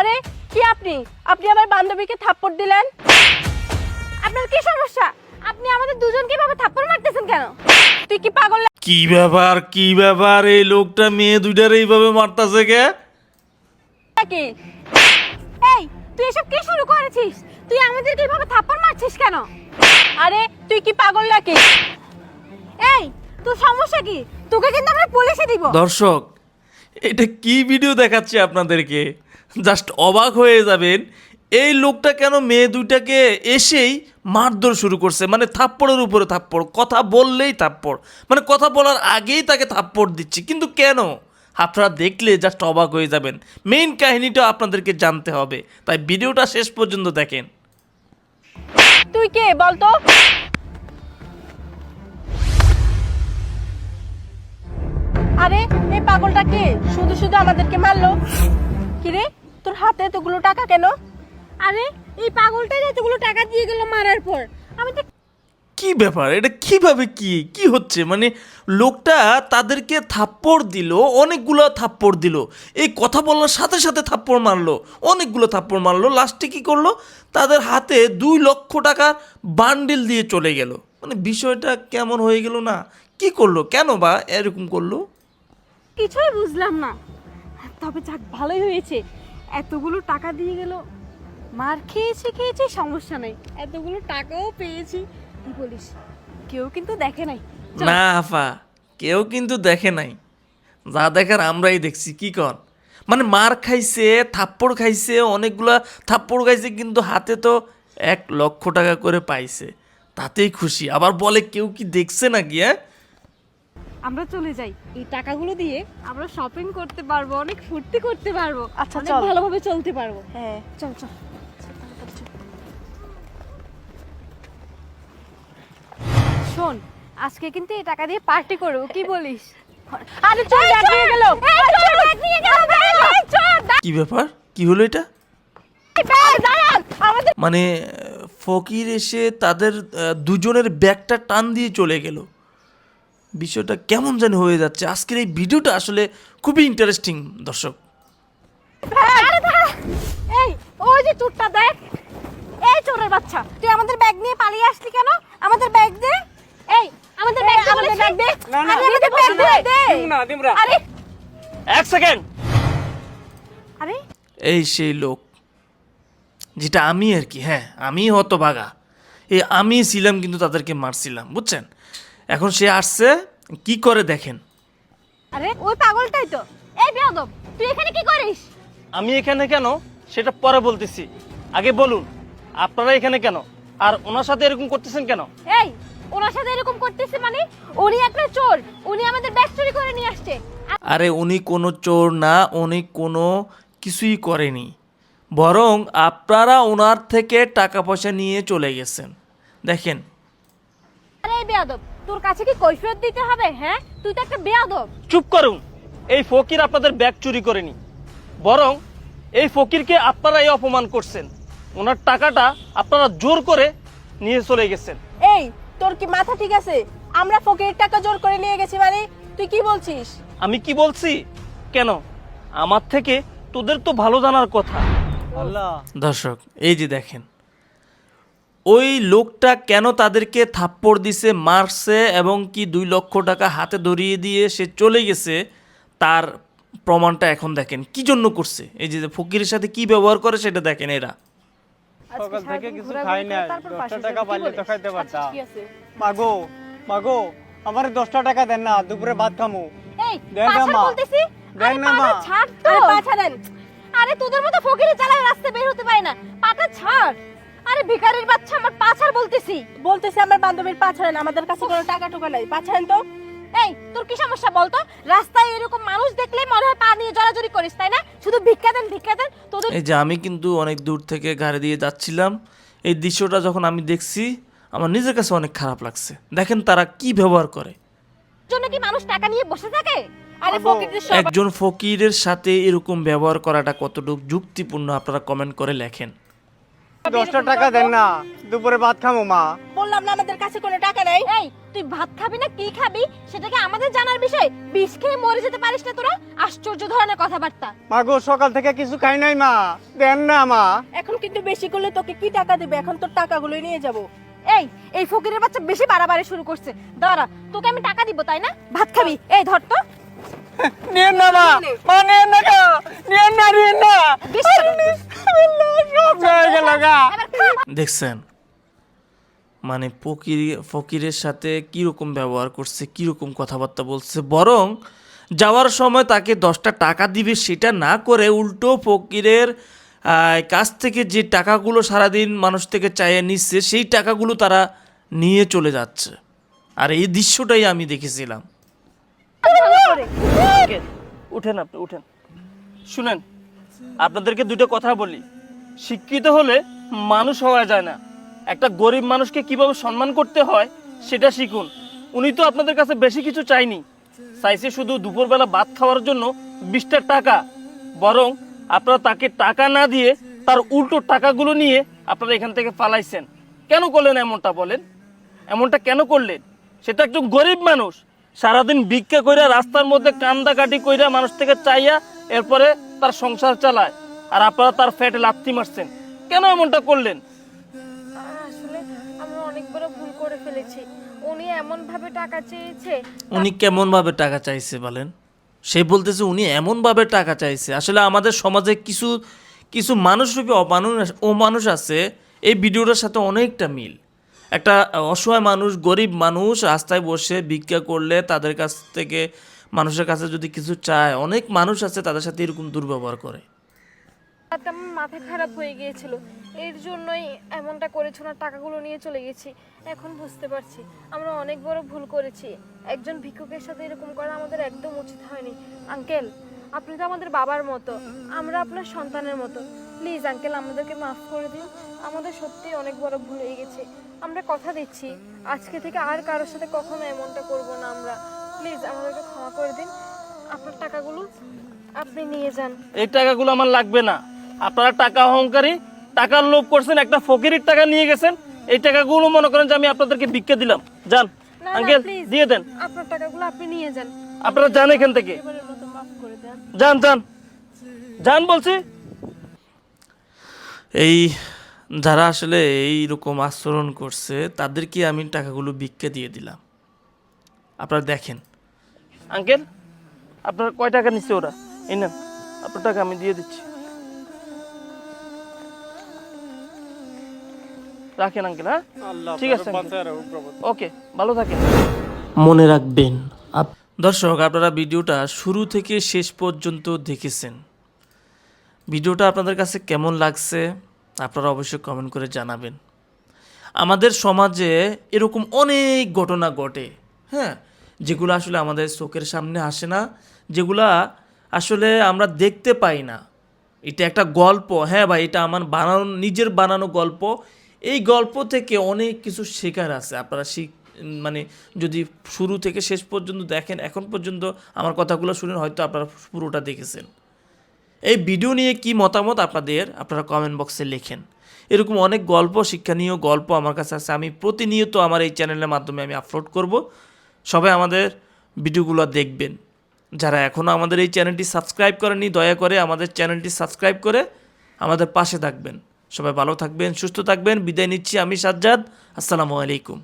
আরে কি আপনি আপনি আমার বান্ধবীকে থাপ্পড় দিলেন? আপনার কি সমস্যা? আপনি আমাদের দুজনকে এভাবে থাপ্পড় মারতেছেন কেন? তুই কি পাগল কি ব্যাপার এই লোকটা মেয়ে দুইটার এইভাবে মারতাছে কে? নাকি? এই তুই এসব কি শুরু করেছিস? তুই আমাদেরকে এভাবে থাপ্পড় মারছিস কেন? আরে তুই কি পাগল নাকি? এই তোর সমস্যা কি? তোকে কিন্তু আমরা পুলিশে দিব। দর্শক, এটা কি ভিডিও দেখাচ্ছে আপনাদেরকে, জাস্ট অবাক হয়ে যাবেন। এই লোকটা কেন মেয়ে দুইটাকে এসেই মারধর শুরু করছে, মানে থাপ্পড়ের উপরে থাপ্পড়, কথা বললেই থাপ্পড়, মানে কথা বলার আগেই তাকে থাপ্পড় দিচ্ছে। কিন্তু কেন? আপনারা দেখলে জাস্ট অবাক হয়ে যাবেন। মেইন কাহিনীটা আপনাদেরকে জানতে হবে, তাই ভিডিওটা শেষ পর্যন্ত দেখেন। তুই কে বলতো? আরে এই পাগলটা কে? শুধু শুধু আমাদেরকে মারলো। কি রে, তোর হাতে এতগুলো টাকা কেন? আরে এই পাগলটা এতগুলো টাকা দিয়ে গেল মারার পর। আমি তো কি ব্যাপার, এটা কিভাবে কি হচ্ছে? মানে লোকটা তাদেরকে থাপ্পড় দিল, অনেকগুলো থাপ্পড় দিল, এই কথা বলার সাথে সাথে থাপ্পড় মারলো, অনেকগুলো থাপ্পড় মারলো, লাস্টে কি করলো, তাদের হাতে 2 লক্ষ টাকা বান্ডিল দিয়ে চলে গেল। মানে বিষয়টা কেমন হয়ে গেল না? কি করলো, কেন বা এরকম করলো? কিছুই বুঝলাম না। তবে যাক ভালোই হয়েছে, এতগুলো টাকা দিয়ে গেল। মার খেয়েছি সমস্যা নেই, এতগুলো টাকাও পেয়েছি। কি বলিস? কেউ কিন্তু দেখে নাই। চল। না আফা, কেউ কিন্তু দেখে নাই, যা দেখার আমরাই দেখছি। কি কর, মানে মার খাইছে, থাপ্পড় খাইছে, অনেকগুলা থাপ্পড় খাইছে, কিন্তু হাতে তো 1 লক্ষ টাকা করে পাইছে, তাতেই খুশি। আবার বলে কেউ কি দেখছে নাকি? হ্যাঁ, আমরা চলে যাই, এই টাকাগুলো দিয়ে আমরা শপিং করতে পারবো, অনেক ফুর্তি করতে পারবো, আচ্ছা, অনেক চল। ভালোভাবে চলতে পারবো। হ্যাঁ, চল চল। শোন, আজকে কিন্তু এই টাকা দিয়ে পার্টি করবো, কি বলিস? আরে চল, ব্যাগ নিয়ে গেল। ব্যাগ নিয়ে গেল। কি ব্যাপার, কি হলো এটা? আমাদের মানে ফকির এসে তাদের দুজনের ব্যাগটা টান দিয়ে চলে গেল। বিষয়টা কেমন জানি হয়ে যাচ্ছে। আজকের এই ভিডিওটা আসলে খুবই ইন্টারেস্টিং দর্শক। এই ওই যে চোরটা দেখ, এই চোরের বাচ্চা, তুই আমাদের ব্যাগ নিয়ে পালিয়ে আসলি কেন? আমাদের ব্যাগ দে। এই আমাদের ব্যাগ দে, আমাদের ব্যাগ দে। না, না, আরে আমাদের ব্যাগ দে। দিমরা আরে 1 সেকেন্ড। আরে এই সেই লোক যেটা আমি আর কি, হ্যাঁ আমি হতভাগা, আমি ছিলাম কিন্তু তাদেরকে মারছিলাম, বুঝছেন? এখন সে আসছে, কি করে দেখেন। আরে ওই পাগলটাই তো। এই বেয়াদব, তুই এখানে কি করিস? আমি এখানে কেন সেটা পরে বলতেছি, আগে বলুন আপনারা এখানে কেন, আর ওনার সাথে এরকম করতেছেন কেন? এই ওনার সাথে এরকম করতেছে মানে? উনি একটা চোর, উনি আমাদের ব্যাগ চুরি করে নিয়ে আসছে। আরে উনি কোনো চোর না, উনি কোনো কিছুই করেনি, বরং আপনারা ওনার থেকে টাকা পয়সা নিয়ে চলে গেছেন। দেখেন, আরে এই বেয়াদব, তোর কাছে কি কৈফিয়ত দিতে হবে? হ্যাঁ, তুই তো একটা বেয়াদব। চুপ করুন, এই ফকির আপনাদের ব্যাগ চুরি করেনি, বরং এই ফকিরকে আপনারাই অপমান করছেন। ওনার টাকাটা আপনারা জোর করে নিয়ে চলে গেছেন। এই তোর কি মাথা ঠিক আছে? আমরা ফকিরের টাকা জোর করে নিয়ে গেছি মানে? তুই কি বলছিস? আমি কি বলছি? কেন, আমার থেকে তোদের তো ভালো জানার কথা। আল্লাহ, দর্শক এই যে দেখেন, ওই লোকটা কেন তাদেরকে থাপ্পড় দিছে, মারছে, এবং কি 2 লক্ষ টাকা হাতে ধরিয়ে দিয়ে সে চলে গেছে, তার প্রমাণটা এখন দেখেন কি জন্য করছে। এই যে ফকিরের সাথে কি ব্যবহার করে সেটা দেখেন এরা। সকাল থেকে কিছু খাই না, 10টা টাকা পাইলে তো খাইতে পারতাম। মাগো আমার 10টা টাকা দেন না, দুপুরে ভাত খামু। এই দেন না পাছাড় মা। বলতেছি। দেন না মা। ছাড় তো। আরে পাছা দেন। আরে তোদের মতো ফকিরে চালায় রাস্তায় বের হতে পারে না, পাটা ছাড়। আরে ভিখারির বাচ্চা, আমার পাছাড় বলতেছি। বলতেছে আমার বান্ধবীর পাছাড়েন, আমাদের কাছে কোনো টাকা টুকা নাই, পাছাড়েন তো। এই তোর কি সমস্যা বলতো? রাস্তায় এরকম মানুষ দেখলে মনে হয় পা নিয়ে জড়াজড়ি করিস, তাই না? শুধু ভিক্ষা দেন ভিক্ষা দেন। তোদের এই যে আমি কিন্তু অনেক দূর থেকে গাড়ি দিয়ে যাচ্ছিলাম, এই দৃশ্যটা যখন আমি দেখছি আমার নিজের কাছে অনেক খারাপ লাগছে। দেখেন তারা কি ব্যবহার করে। জন্য কি মানুষ টাকা নিয়ে বসে থাকে? আরে ফকিরদের সব একজন ফকিরের সাথে এরকম ব্যবহার করাটা কতটুকু যুক্তিপূর্ণ আপনারা কমেন্ট করে লেখেন। 10টা টাকা দেন না, দুপুরে ভাত খামু মা। বললাম না আমাদের কাছে কোনো টাকা নাই। এই তুই ভাত খাবি না কি খাবি সেটা কি আমাদের জানার বিষয়? বিষ খেয়ে মরে যেতে পারিস না তোরা? আশ্চর্য ধরনের কথাবার্তা। মাগো সকাল থেকে কিছু খাই নাই মা, দেন না মা। এখন কিন্তু বেশি করলে তোকে কি টাকা দিবে? এখন তোর টাকাগুলোই নিয়ে যাব। এই ফকিরের বাচ্চা বেশি বাড়াবাড়ি শুরু করছে। দাঁড়া, তোকে আমি টাকা দিব তাই না? ভাত খাবি, এই ধর তো। নিয়েন না মা, মা নিয়েন না গো, নিয়েন না, নিয়েন না। বিষ খাবি। সব হয়ে গেল গা। এবার খা। দেখছেন মানে ফকিরের সাথে কীরকম ব্যবহার করছে, কীরকম কথাবার্তা বলছে। বরং যাওয়ার সময় তাকে 10টা টাকা দিবে সেটা না করে উল্টো ফকিরের কাছ থেকে যে টাকাগুলো সারাদিন মানুষ থেকে চাইয়ে নিচ্ছে সেই টাকাগুলো তারা নিয়ে চলে যাচ্ছে। আর এই দৃশ্যটাই আমি দেখেছিলাম। আঙ্কেল, উঠেন, আপনি উঠেন। শুনেন, আপনাদেরকে দুটো কথা বলি। শিক্ষিত হলে মানুষ হওয়া যায় না। একটা গরিব মানুষকে কিভাবে সম্মান করতে হয় সেটা শিখুন। উনি তো আপনাদের কাছে বেশি কিছু চাইনি, চাইছে শুধু দুপুরবেলা ভাত খাওয়ার জন্য 20টা টাকা। বরং আপনারা তাকে টাকা না দিয়ে তার উল্টো টাকাগুলো নিয়ে আপনারা এখান থেকে পালাইছেন। কেন করলেন এমনটা বলেন? এমনটা কেন করলেন? সেটা একজন গরিব মানুষ, সারাদিন ভিক্ষা কইরা রাস্তার মধ্যে কান্দাকাটি কইরা মানুষ থেকে চাইয়া এরপরে তার সংসার চালায়, আর আপনারা তার ফ্যাটে লাথি মারছেন। কেন এমনটা করলেন? আসলে আমরা অনেক বড় ভুল করে ফেলেছি। উনি এমন ভাবে টাকা চেয়েছে। উনি কেমনভাবে টাকা চাইছে বলেন? সে বলতেছে উনি এমনভাবে টাকা চাইছে। আসলে আমাদের সমাজে কিছু কিছু মানুষরূপী অমানুষ আছে। এই ভিডিওটার সাথে অনেকটা মিল। একটা অসহায় মানুষ, গরিব মানুষ রাস্তায় বসে ভিক্ষা করলে তাদের কাছ থেকে মানুষের কাছে যদি কিছু চায়, অনেক মানুষ আছে তাদের সাথে এরকম দুর্ব্যবহার করে। রাতে আমার মাথা খারাপ হয়ে গিয়েছিল, এর জন্যই এমনটা করেছি। না টাকাগুলো নিয়ে চলে গেছি। এখন বুঝতে পারছি আমরা অনেক বড় ভুল করেছি। একজন ভিক্ষুকের সাথে এরকম করা আমাদের একদম উচিত হয়নি। আঙ্কেল, আপনি তো আমাদের বাবার মতো, আমরা আপনার সন্তানের মতো। প্লিজ আঙ্কেল, আমাদেরকে মাফ করে দিন। আমাদের সত্যি অনেক বড় ভুল হয়ে গেছে। আমরা কথা দিচ্ছি আজকে থেকে আর কারোর সাথে কখনো এমনটা করব না আমরা। প্লিজ আমাদেরকে ক্ষমা করে দিন। আপনার টাকাগুলো আপনি নিয়ে যান। এই টাকাগুলো আমার লাগবে না। আপনারা টাকা অহংকারী, টাকার লোভ করছেন, একটা ফকিরের টাকা নিয়ে গেছেন। এই টাকাগুলো মনে করেন যে আমি আপনাদেরকে ভিক্ষা দিলাম। যান না, আঙ্কেল, please, দিয়ে দেন। আপনার টাকাগুলো আপনি নিয়ে যান। আপনারা যান এখান থেকে, এবারের মতো মাফ করে দেন। যান যান যান বলছি। এই যারা আসলে এইরকম আচরণ করছে তাদেরকে আমি টাকাগুলো ভিক্ষা দিয়ে দিলাম। আপনারা দেখেন। আঙ্কেল, আপনার কয় টাকা নিচ্ছে ওরা? এই নেন, আপনার টাকা আমি দিয়ে দিচ্ছি। রাখেন আঙ্কেল। হ্যাঁ, আল্লাহ ঠিক আছে, বাঁচায় রাখুক প্রভু। ওকে, ভালো থাকেন। মনে রাখবেন দর্শক, আপনারা ভিডিওটা শুরু থেকে শেষ পর্যন্ত দেখেছেন। ভিডিওটা আপনাদের কাছে কেমন লাগছে আপনারা অবশ্যই কমেন্ট করে জানাবেন। আমাদের সমাজে এরকম অনেক ঘটনা ঘটে, হ্যাঁ, যেগুলো আসলে আমাদের চোখের সামনে আসে না, যেগুলা আসলে আমরা দেখতে পাই না। এটা একটা গল্প, হ্যাঁ ভাই, এটা আমার নিজের বানানো গল্প। এই গল্প থেকে অনেক কিছু শেখার আছে। আপনারা মানে যদি শুরু থেকে শেষ পর্যন্ত দেখেন, এখন পর্যন্ত আমার কথাগুলো শুনেন, হয়তো আপনারা পুরোটা দেখেছেন। এই ভিডিও নিয়ে কি মতামত আপনারা কমেন্ট বক্সে লেখেন। এরকম অনেক গল্প, শিক্ষণীয় গল্প আমার কাছে আছে। আমি প্রতিনিয়ত আমার এই চ্যানেলের মাধ্যমে আমি আপলোড করব। সবাই আমাদের ভিডিওগুলো দেখবেন। যারা এখনও আমাদের এই চ্যানেলটি সাবস্ক্রাইব করেনি, দয়া করে আমাদের চ্যানেলটি সাবস্ক্রাইব করে আমাদের পাশে থাকবেন। সবাই ভালো থাকবেন, সুস্থ থাকবেন। বিদায় নিচ্ছি আমি সাজ্জাদ। আসসালামু আলাইকুম।